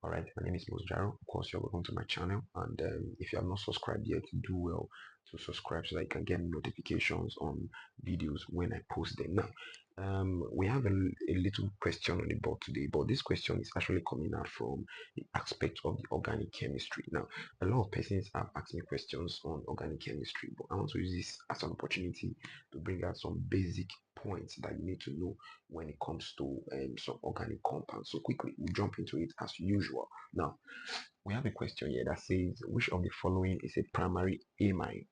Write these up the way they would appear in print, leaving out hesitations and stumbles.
Alright, my name is Mosjaro. Of course, you're welcome to my channel. And if you have not subscribed yet, do well to subscribe so that you can get notifications on videos when I post them. Now, we have a little question on the board today, but this question is actually coming out from the aspect of the organic chemistry. Now, a lot of persons have asked me questions on organic chemistry, but I want to use this as an opportunity to bring out some basic points that you need to know when it comes to some organic compounds. So quickly, we'll jump into it as usual. Now, we have a question here that says, which of the following is a primary amine?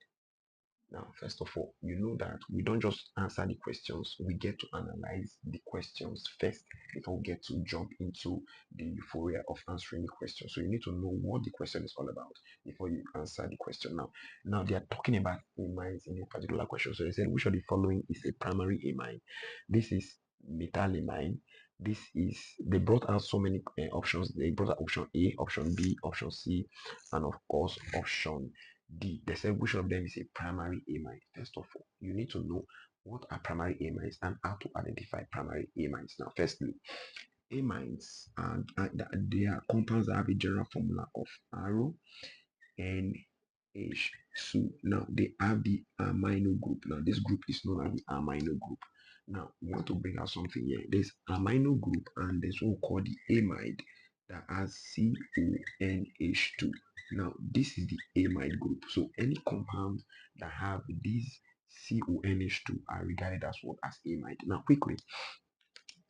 Now, first of all, you know that we don't just answer the questions, we get to analyze the questions first before we get to jump into the euphoria of answering the question. So you need to know what the question is all about before you answer the question. Now they are talking about amines in a particular question. So they said, which of the following is a primary amine? This is methylamine. This is, they brought out so many options. They brought out option A, option B, option C, and of course option D. They said which of them is a primary amine. First of all, you need to know what are primary amines and how to identify primary amines. Now, firstly, amines they are compounds that have a general formula of RO and H. So now they have the amino group. Now this group is known as the amino group. Now we want to bring out something here. There's amino group and there's what we call the amide that has CONH2. Now this is the amide group. So any compound that have these CONH2 are regarded as what, as amide. Now quickly,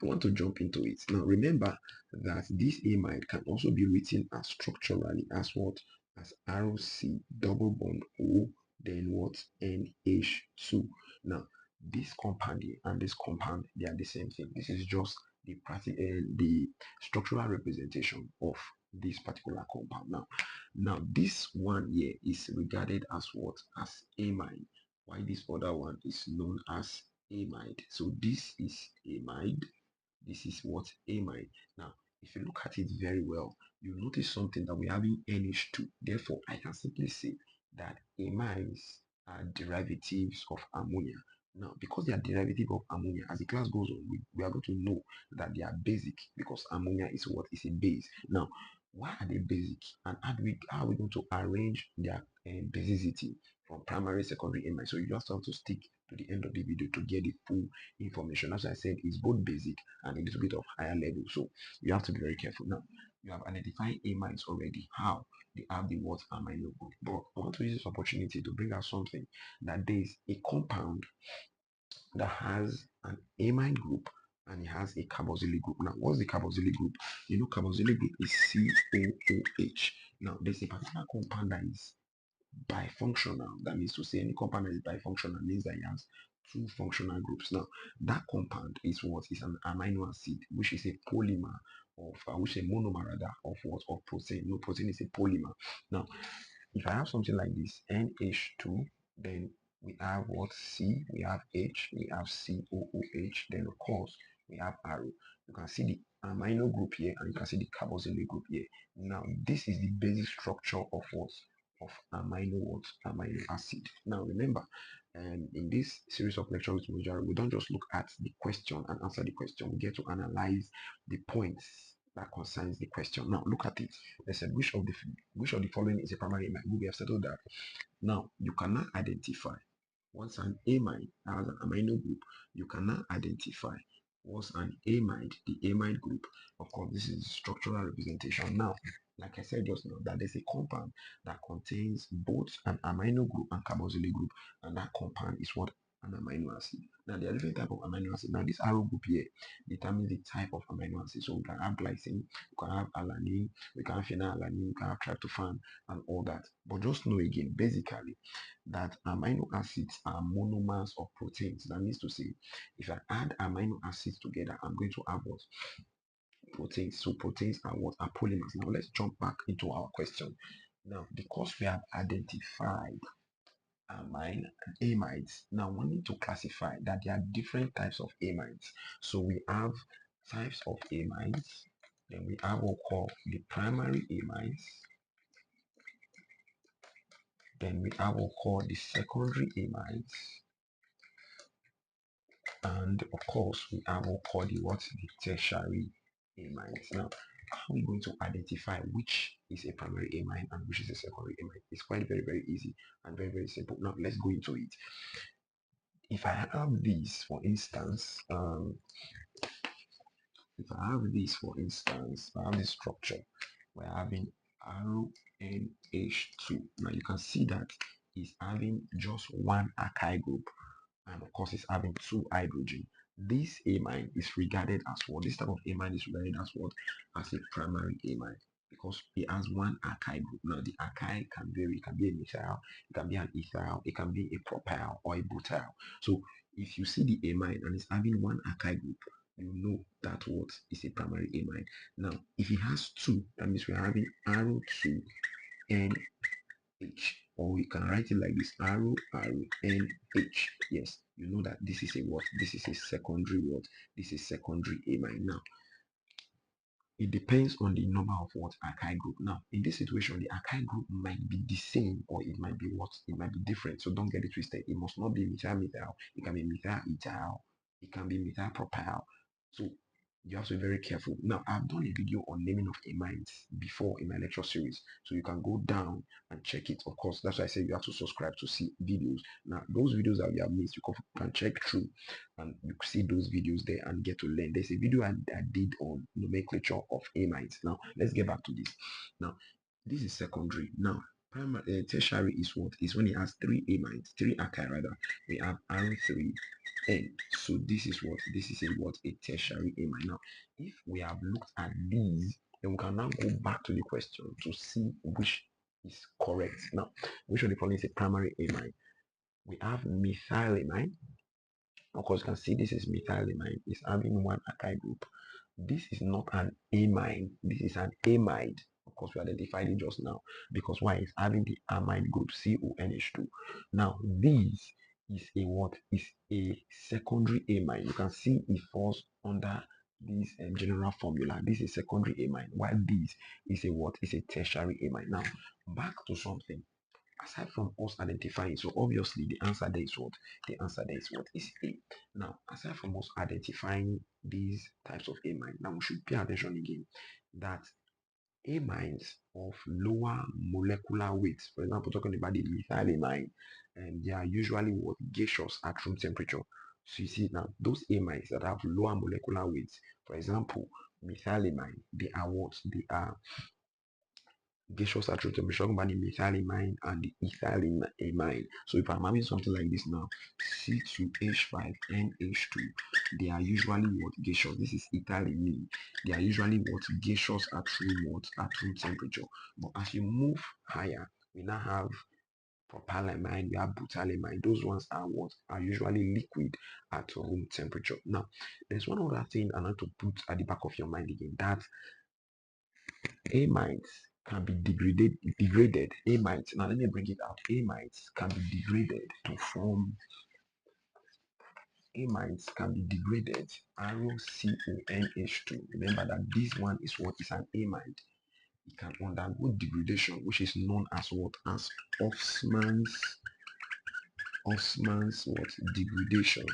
I want to jump into it. Now remember that this amide can also be written as structurally as what, as ROC double bond O, then what, NH2. Now this compound here and this compound, they are the same thing. This is just the structural representation of this particular compound. Now this one here is regarded as what, as amine, while this other one is known as amide. So this is amide, this is what, amide. Now if you look at it very well, you notice something, that we have in NH2. Therefore I can simply say that amines are derivatives of ammonia. Now because they are derivative of ammonia, as the class goes on, we are going to know that they are basic, because ammonia is what, is a base. Now why are they basic, and how are we going to arrange their basicity from primary, secondary, amine? So you just have to stick to the end of the video to get the full information. As I said, it's both basic and a little bit of higher level, so you have to be very careful. Now you have identified amines already. How? They have the what, amino group. But I want to use this opportunity to bring out something, that there is a compound that has an amine group and it has a carboxylic group. Now what's the carboxylic group? You know, carboxylic group is COOH. Now there's a particular compound that is bifunctional. That means to say any compound that is bifunctional means that it has two functional groups. Now that compound is what, is an amino acid, which is a polymer of which is a monomer rather of what, of protein. No, protein is a polymer. Now if I have something like this, NH2, then we have what, C, we have H, we have COOH, then of course we have arrow. You can see the amino group here and you can see the carboxylic group here. Now this is the basic structure of what, of amino acid. Now remember, in this series of lectures with Mujaro, we don't just look at the question and answer the question. We get to analyze the points that concerns the question. Now look at it. They said which of the following is a primary amine? We have settled that. Now you cannot identify what's an amine as an amino group. You cannot identify what's an amide, the amide group. Of course, this is structural representation. Now, like I said just now, that there's a compound that contains both an amino group and carboxylic group, and that compound is what, an amino acid. Now there are different type of amino acid. Now this arrow group here determines the type of amino acid. So we can have glycine, we can have alanine, we can have phenylalanine, we can have tryptophan, and all that. But just know again, basically, that amino acids are monomers of proteins. That means to say, if I add amino acids together, I'm going to have what, proteins. So proteins are what, are polymers. Now let's jump back into our question. Now because we have identified amine and amides, now we need to classify that there are different types of amides. So we have types of amides, then we have what we call the primary amides, then we have what we call the secondary amides, and of course we have what we call the what, the tertiary amides. Now how are we going to identify which is a primary amine and which is a secondary amine? It's quite very easy and very simple. Now let's go into it. If I have this, for instance, if I have this, for instance, I have this structure, we're having RNH2. Now you can see that it's having just one alkyl group, and of course it's having two hydrogen. This amine is regarded as what? This type of amine is regarded as what? As a primary amine, because it has one alkyl group. Now the alkyl can vary. It can be a methyl, it can be an ethyl, it can be a propyl or a butyl. So if you see the amine and it's having one alkyl group, you know that what is a primary amine. Now if it has two, that means we are having RO2N H, or you can write it like this, RONH. Yes, you know that this is a what? This is a secondary what? This is secondary amine. Now it depends on the number of what alkyl group. Now in this situation, the alkyl group might be the same or it might be what? It might be different. So don't get it twisted. It must not be methyl. It can be methyl ethyl. It can be methyl propyl. So you have to be very careful. Now, I've done a video on naming of amines before in my lecture series, so you can go down and check it. Of course, that's why I say you have to subscribe to see videos. Now, those videos that you have missed, you can check through and you see those videos there and get to learn. There's a video I did on nomenclature of amines. Now, let's get back to this. Now, this is secondary. Now, primary, tertiary is what? Is when it has three amines, three alkyl rather. We have RO3, N. So this is what? This is a what? A tertiary amine. Now, if we have looked at these, then we can now go back to the question to see which is correct. Now, which of the following is a primary amine? We have methylamine. Of course, you can see this is methylamine. It's having one alkyl group. This is not an amine. This is an amide. Of course, we identified it just now because why? It's having the amide group CONH2. Now, this is a what? Is a secondary amine. You can see it falls under this general formula. This is secondary amine, while this is a what? Is a tertiary amine. Now, back to something. Aside from us identifying, so obviously the answer there is what? The answer there is what? Is A. Now, aside from us identifying these types of amine, now we should pay attention again that amines of lower molecular weight, for example, talking about the methylamine, and they are usually what? Gaseous at room temperature. So you see now, those amines that have lower molecular weight, for example, methylamine, they are what? They are gaseous at room temperature, talking about the methylamine and the ethylamine. So if I'm having something like this now, C2H5NH2, they are usually what? Gaseous. This is ethylamine. They are usually what? Gaseous at room what? At room temperature. But as you move higher, we now have propylamine, we have butylamine. Those ones are what? Are usually liquid at room temperature. Now, there's one other thing I want to put at the back of your mind again, that amines can be degraded. Amides, now let me bring it out. Amides can be degraded to form, amides can be degraded ROCONH2. Remember that this one is what? Is an amide. It can undergo degradation, which is known as what? As Osman's what? Degradation,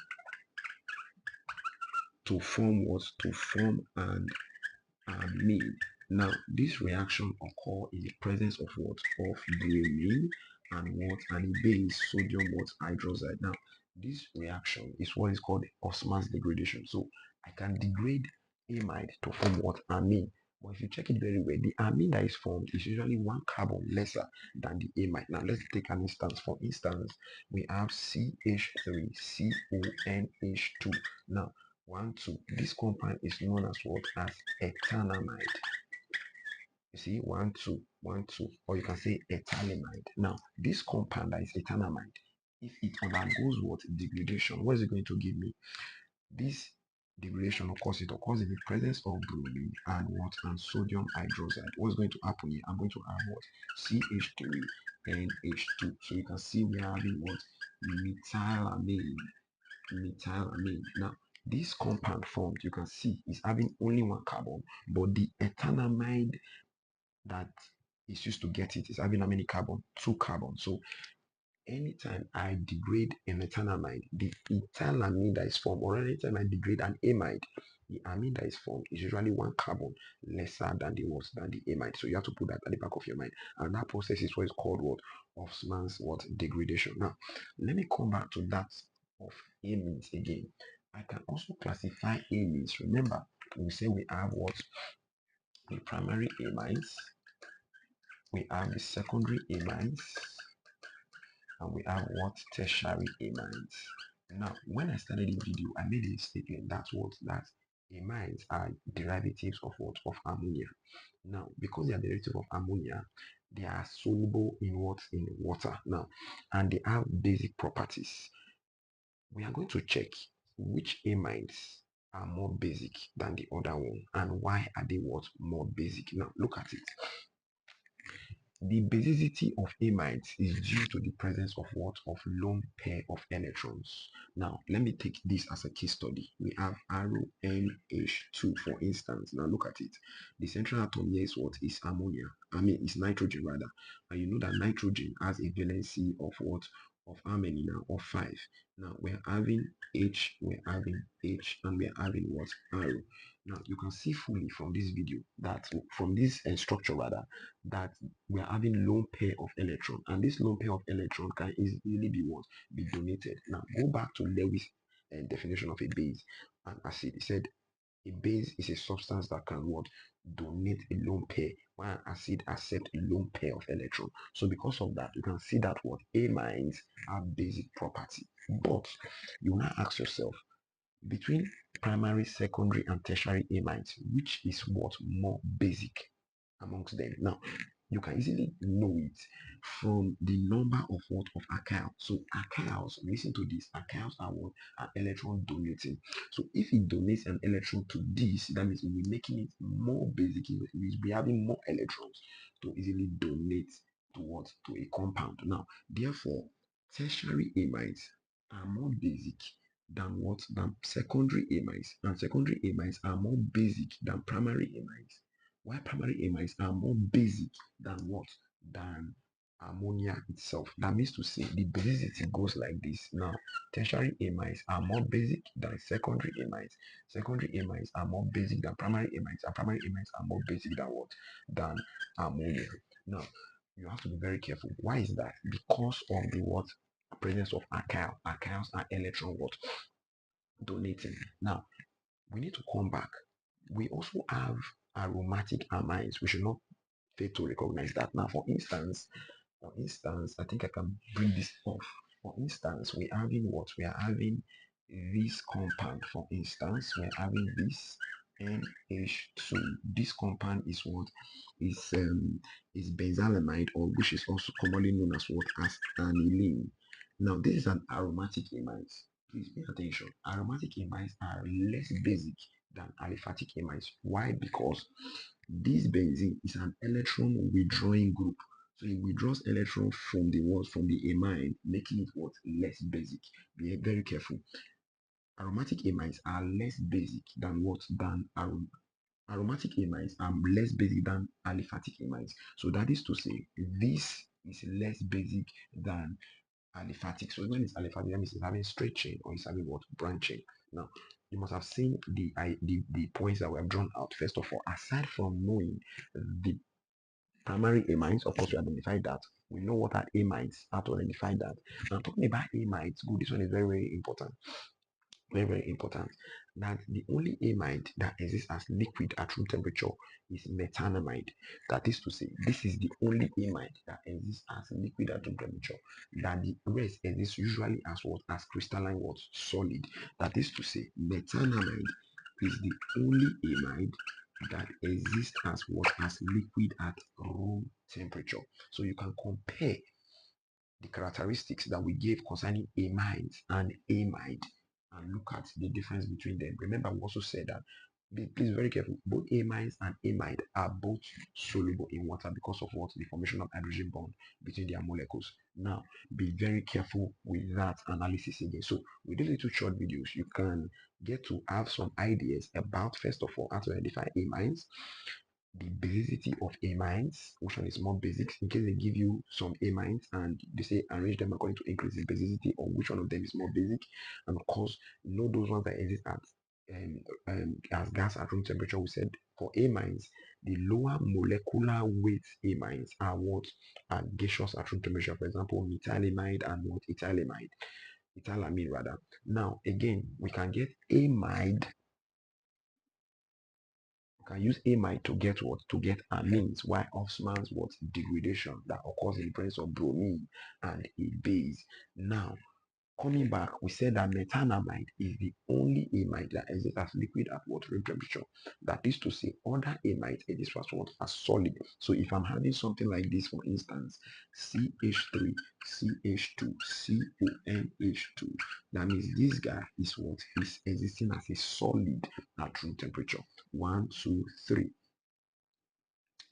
to form what? To form an amine. Now, this reaction occur in the presence of what? Of bromine and what? And a base, sodium what? Hydroxide. Now, this reaction is what is called Osman's degradation. So, I can degrade amide to form what? Amine. But if you check it very well, the amine that is formed is usually one carbon lesser than the amide. Now, let's take an instance. For instance, we have CH3CONH2. Now, 1, 2. This compound is known as what? As ethanamide. You see, 1, 2, 1, 2, or you can say ethylamide. Now, this compound that is ethanamide, if it undergoes what? Degradation, what is it going to give me? This degradation, of course, it occurs in the presence of bromine and what? And sodium hydroxide. What's going to happen here? I'm going to have what? CH3NH2. So you can see we are having what? Methylamine. Now, this compound formed, you can see, is having only one carbon, but the ethanamide that is used to get it is having how many carbon? 2 carbon. So anytime I degrade an ethanamide, the ethylamine that is formed, or anytime I degrade an amide, the amine that is formed is usually one carbon lesser than the what than the amide. So you have to put that at the back of your mind. And that process is what is called what Hofmann's what degradation. Now, let me come back to that of amines again. I can also classify amines. Remember, we say we have what the primary amines, we have the secondary amines, and we have what tertiary amines. Now, when I started the video, I made a statement that amines are derivatives of what of ammonia. Now, because they are derivatives of ammonia, they are soluble in what in water now, and they have basic properties. We are going to check which amines are more basic than the other one and why are they what more basic. Now, look at it. The basicity of amides is due to the presence of what? Of lone pair of electrons. Now, let me take this as a case study. We have RONH2, for instance. Now, look at it. The central atom here is what? Is ammonia. I mean, it's nitrogen rather. And you know that nitrogen has a valency of what? Of how many now? Of 5. Now, we're having H, we're having H, and we're having what? Arrow. Now, you can see fully from this video that, from this structure rather, that we are having lone pair of electron, and this lone pair of electron can easily be what be donated. Now go back to Lewis' definition of a base and acid. He said a base is a substance that can what donate a lone pair, while an acid accept a lone pair of electron. So because of that, you can see that what amines have basic property. But you now ask yourself, between primary, secondary, and tertiary amines, which is what more basic amongst them? Now, you can easily know it from the number of what of alkyls. So alkyls, listen to this, alkyls are what are electron donating. So if it donates an electron to this, that means we're making it more basic. It means we're having more electrons to easily donate to what to a compound. Now, therefore, tertiary amines are more basic than what than secondary amines, and secondary amines are more basic than primary amines. Why primary amines are more basic than what than ammonia itself. That means to say the basicity goes like this. Now, tertiary amines are more basic than secondary amines. Secondary amines are more basic than primary amines, and primary amines are more basic than what than ammonia. Now, you have to be very careful. Why is that? Because of the what presence of alkyl. Alkyls are electron what donating. Now, we need to come back. We also have aromatic amines. We should not fail to recognize that. Now, for instance, I think I can bring this off. For instance, we're having what? We are having this compound. For instance, we're having this NH2. This compound is what? Is benzylamide, or which is also commonly known as what? As aniline. Now, this is an aromatic amide. Please pay attention. Aromatic amines are less basic than aliphatic amines. Why? Because this benzene is an electron withdrawing group. So it withdraws electron from the what from the amine, making it what less basic. Be very careful. Aromatic amines are less basic than what than aromatic amines are less basic than aliphatic amines. So that is to say, this is less basic than aliphatic. So when it's aliphatic, that means it's having straight chain or it's having what branching. Now, you must have seen the points that we have drawn out. First of all, aside from knowing the primary amines, of course, we identified that. We know what are amines, how to identify that. Now, talking about amines, good, this one is very, very important. Very, very important. That the only amide that exists as liquid at room temperature is methanamide. That is to say, this is the only amide that exists as liquid at room temperature. That the rest exists usually as what? As crystalline what? Solid. That is to say, methanamide is the only amide that exists as what? As liquid at room temperature. So you can compare the characteristics that we gave concerning amines and amide and look at the difference between them. Remember, we also said that, please very careful, both amines and amide are both soluble in water because of what? The formation of hydrogen bond between their molecules. Now, be very careful with that analysis again. So with these little short videos, you can get to have some ideas about, first of all, how to identify amines, the basicity of amines, which one is more basic, in case they give you some amines and they say arrange them according to increase in basicity, or which one of them is more basic, and of course know those ones that exist at as gas at room temperature, we said for amines, the lower molecular weight amines are what are gaseous at room temperature. For example, methylamide and what ethylamine rather. Now again, we can get amide. We can use amide to get what? To get amines. Why Hofmann's what degradation that occurs in the presence of bromine and a base. Now coming back, we said that methanamide is the only amide that exists as liquid at what room temperature. That is to say, other amides exist as what? As solid. So if I'm having something like this, for instance, CH3, CH2, CONH2, that means this guy is what is existing as a solid at room temperature. 1, 2, 3.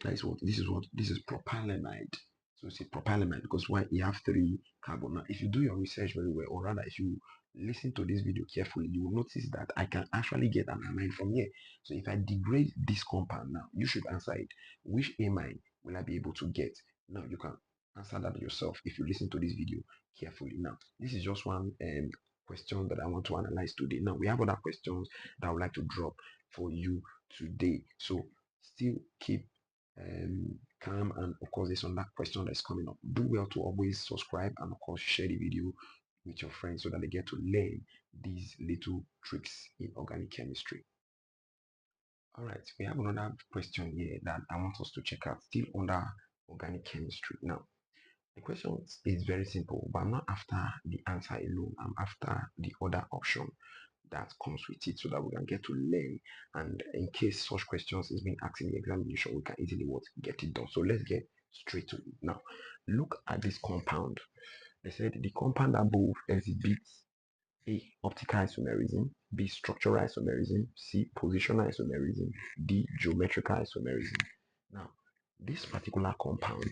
That is what this is propylamide. So it's a propylamide because why you have 3 carbon. Now, if you do your research very well, or rather, if you listen to this video carefully, you will notice that I can actually get an amine from here. So if I degrade this compound now, you should answer it. Which amine will I be able to get? Now you can answer that yourself if you listen to this video carefully. Now, this is just one question that I want to analyze today. Now we have other questions that I would like to drop for you today. So still keep calm, and of course there's another question that's coming up. Do well to always subscribe and of course share the video with your friends so that they get to learn these little tricks in organic chemistry. All right, we have another question here that I want us to check out, still under organic chemistry. Now the question is very simple, but I'm not after the answer alone. I'm after the other option that comes with it so that we can get to learn, and in case such questions is being asked in the examination, we can easily what get it done. So let's get straight to it. Now look at this compound. They said the compound above exhibits A. Optical isomerism, B. Structural isomerism, C. Positional isomerism, D. Geometrical isomerism. Now this particular compound,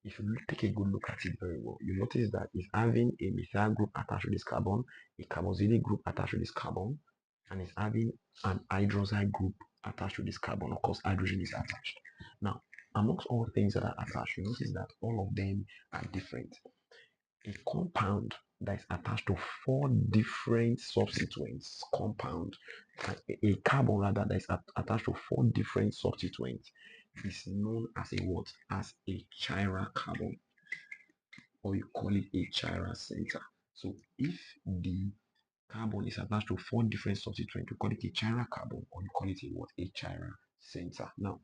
if you take a good look at it very well, you notice that it's having a methyl group attached to this carbon, a carboxylic group attached to this carbon, and it's having an hydroxide group attached to this carbon. Of course, hydrogen is attached. Now, amongst all things that are attached, you notice that all of them are different. A compound that is attached to 4 different substituents, a carbon rather that is attached to 4 different substituents is known as a what? As a chiral carbon, or you call it a chiral center. So if the carbon is attached to 4 different substituents, you call it a chiral carbon, or you call it a what? A chiral center. Now,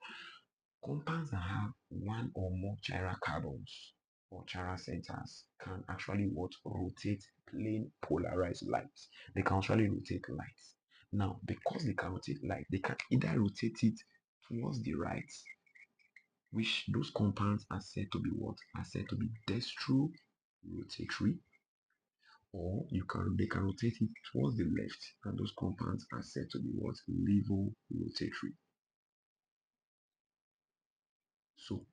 compounds that have one or more chiral carbons or chiral centers can actually what? Rotate plain polarized lights. They can actually rotate lights. Now, because they can rotate light, they can either rotate it towards the right, which those compounds are said to be what? Are said to be dextro rotatory, or they can rotate it towards the left, and those compounds are said to be what? Levo rotatory. So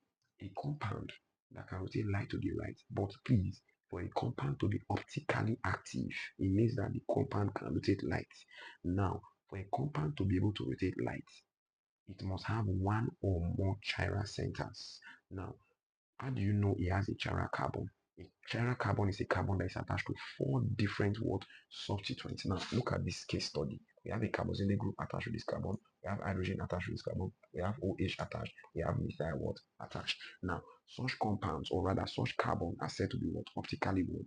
a compound that can rotate light to the right, but please, for a compound to be optically active, it means that the compound can rotate light. Now, for a compound to be able to rotate light, it must have one or more chiral centers. Now, how do you know it has a chiral carbon? A chiral carbon is a carbon that is attached to 4 different what? Substituents. Now, look at this case study. We have a carboxylic group attached to this carbon. We have hydrogen attached to this carbon. We have OH attached. We have methyl what? Attached. Now, such compounds, or rather such carbon, are said to be what? Optically what?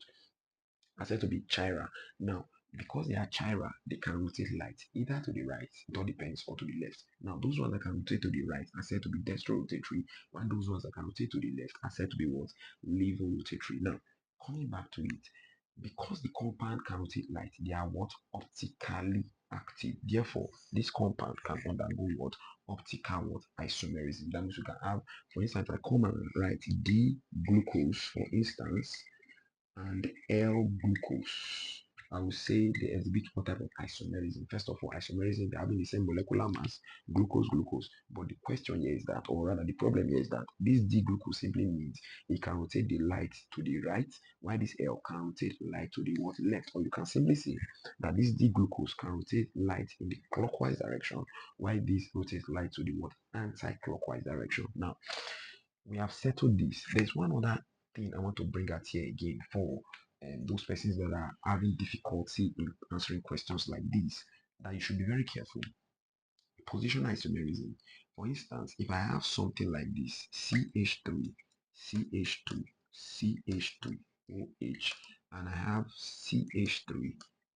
Are said to be chiral. Now, because they are chiral, they can rotate light either to the right, it all depends, or to the left. Now, those ones that can rotate to the right are said to be dextro-rotatory, while those ones that can rotate to the left are said to be what? Levo-rotatory. Now, coming back to it, because the compound can rotate light, they are what? Optically active. Therefore, this compound can undergo what? Optical what? Isomerism. That means you can have, for instance, I come and write D glucose, for instance, and L-glucose. I would say they exhibit what type of isomerism. First of all, isomerism, they're having the same molecular mass, glucose. But the question here is that, or rather the problem here is that this D-glucose simply means it can rotate the light to the right, while this L can rotate light to the what? Left. Or you can simply say that this D-glucose can rotate light in the clockwise direction, while this rotates light to the what? Anti-clockwise direction. Now, we have settled this. There's one other thing I want to bring out here again for those persons that are having difficulty in answering questions like this. that you should be very careful. Position isomerism. For instance, if I have something like this, CH3, CH2, CH2, OH, and I have CH3,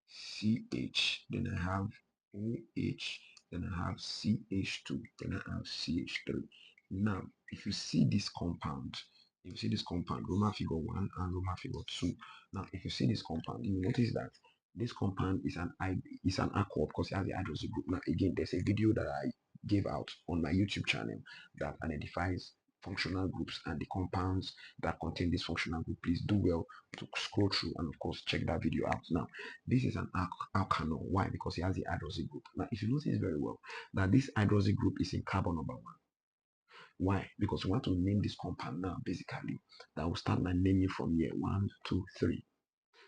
CH, then I have OH, then I have CH2, then I have CH3. Now, if you see this compound, Roman figure 1 and Roman figure 2. Now, if you see this compound, you notice that this compound is an aqua because it has the hydroxyl group. Now, again, there's a video that I gave out on my YouTube channel that identifies functional groups and the compounds that contain this functional group. Please do well to scroll through and of course check that video out. Now, this is an alkanol. Why? Because it has the hydroxyl group. Now, if you notice very well that this hydroxyl group is in carbon number 1. Why? Because we want to name this compound now, basically. That will start my naming from here. 1, 2, 3.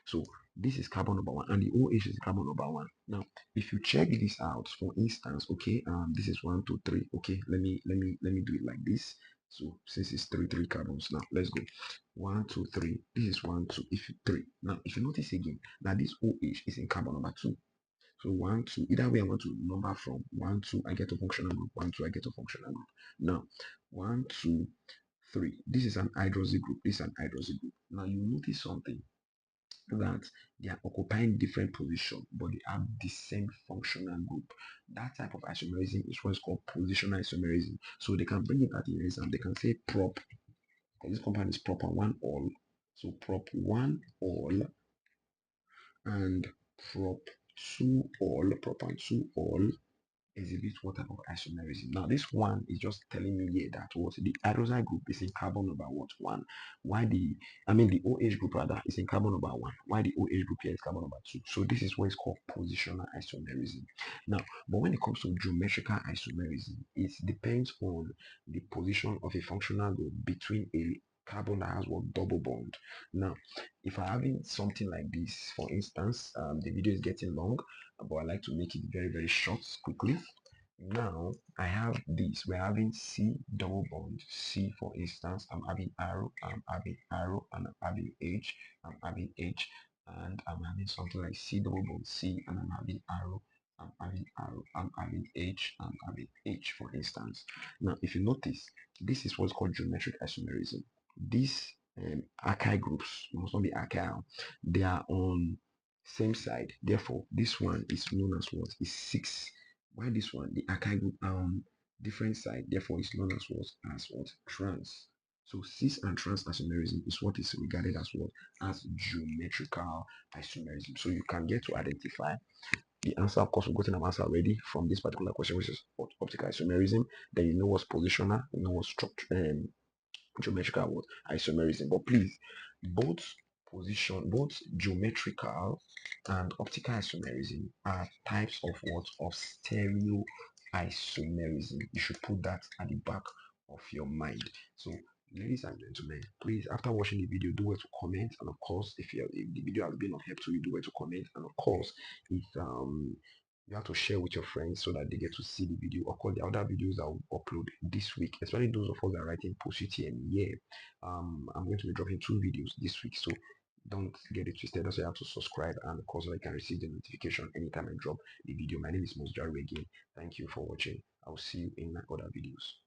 So this is carbon number 1 and the OH is carbon number 1. Now, if you check this out, for instance, okay, this is 1, 2, 3. Okay, let me do it like this. So since it's three carbons, now let's go. 1, 2, 3. This is 1, 2. If you 3. Now, if you notice again that this OH is in carbon number 2. So 1, 2. Either way, I want to number from 1, 2. I get a functional group. 1, 2. I get a functional group. Now, 1, 2, 3. This is an hydroxyl group. This is an hydroxyl group. Now you notice something that they are occupying different positions, but they have the same functional group. That type of isomerism is what's called positional isomerism. So they can bring it at the exam. They can say prop, because this compound is prop and 1 all. So prop 1 all and prop 2 all, prop and 2 all exhibit what type of isomerism. Now, this one is just telling me here that what the hydroxide group is in carbon number what 1. Why the OH group rather is in carbon number 1. Why the OH group here is carbon number 2. So this is what is called positional isomerism. Now, but when it comes to geometrical isomerism, it depends on the position of a functional group between a carbon that has what double bond. Now, if I'm having something like this, for instance, the video is getting long, but I like to make it very short quickly. Now I have this. We're having C double bond. C, for instance, I'm having arrow, and I'm having H, I'm having H, and I'm having something like C double bond C, and I'm having arrow, I'm having H, I'm having H, for instance. Now, if you notice, this is what's called geometric isomerism. These alkyl groups must not be alkyl. They are on same side. Therefore, this one is known as what is 6. While this one, the alkyl group are on different side. Therefore, it's known as what trans. So cis and trans isomerism is what is regarded as what as geometrical isomerism. So you can get to identify the answer. Of course, we've gotten an answer already from this particular question, which is optical isomerism. Then you know what's positional, you know what's structure, geometrical what isomerism. But please, both geometrical and optical isomerism are types of what of stereo isomerism. You should put that at the back of your mind. So ladies and gentlemen, please, after watching the video, do well to comment, and of course, if the video has been of help to you, do well to comment, and of course, if you have to share with your friends so that they get to see the video. Of course, the other videos I will upload this week, especially those of us that are writing post UTM. Yeah, I'm going to be dropping 2 videos this week, so don't get it twisted. Also, you have to subscribe, and of course, you can receive the notification anytime I drop the video. My name is Mosjaru again. Thank you for watching. I'll see you in my other videos.